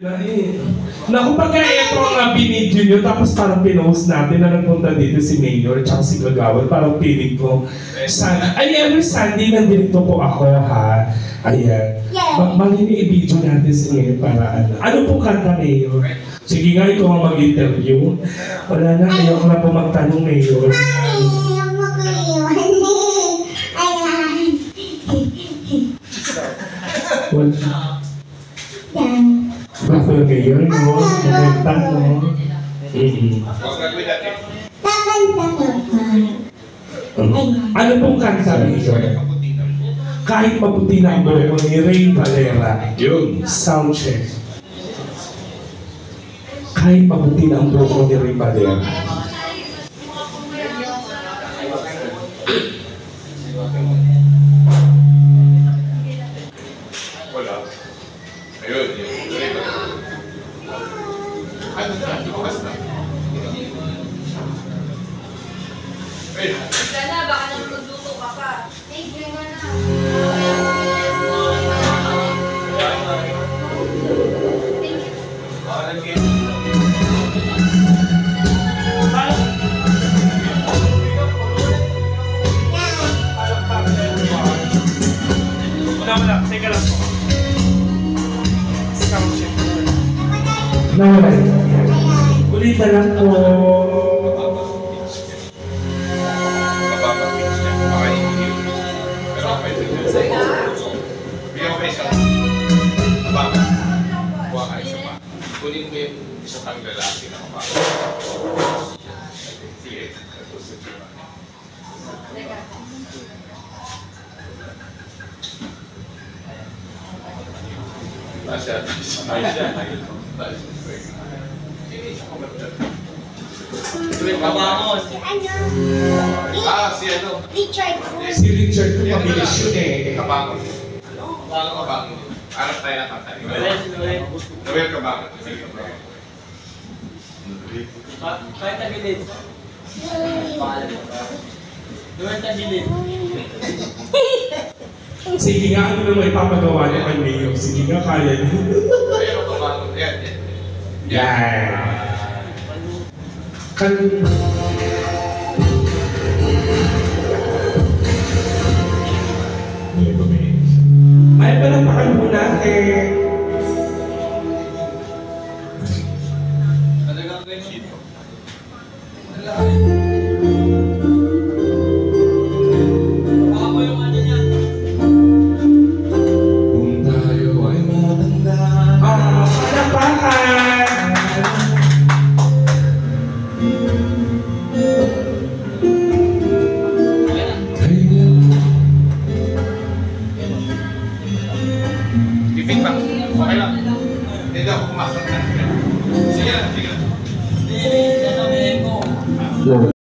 Naku, pagka ito ang binidyo nyo, tapos parang pinost natin na nagpunta dito si Mayor at si Gagawad, parang piling ko. Every Sunday nandito po ako, ha? Ayan. Mag-i-video natin si Mayor para ano. Ano po kanta, Mayor? Sige nga, ikaw ang mag-interview. Wala na, ayoko na po magtanong, Mayor. Bakit Mayor, no? Maganda, no? Ano pong kanta, Mayor? Kahit maputi na ang buhok ni Ray Valera. Yun. Sound check. Kahit maputi na ang buhok ni Ray Valera. Wala. Ayun. Ano na? Bukas na. Ayun. Sana, baka nagluto ka pa. Thank you na. Wala. Teka lang po. Sound check. Nawala. Ulitan lang po. Mababapits niya. Baka hindi. Pero okay. Bigyan ko kayo isa. Mababa. Kuha ka isa pa. Kunin mo yung isa pang lalaki na mababa. Sige. Ito sa siya. Tasya. Si ano? Richard. Si Richard po mabilis yun eh. Kabangon. Kabangon. Arap tayo na tatay. Noel Kabangon. Kahit tagilid. Noel tagilid. Sige nga, ano naman ipapagawa niyo kay Mayor? Sige nga, kaya niyo. Ayun, Kabangon. Yan. Yan. Ay, palapakan mo natin. Ano gagawin mo? Baka mo yung ano niya. Kung tayo ay matanda. Palapakan! Bibig pa. Okay lang. Hindi ako kumakot na. Sige lang, sige lang. Hindi, sasabihin ko.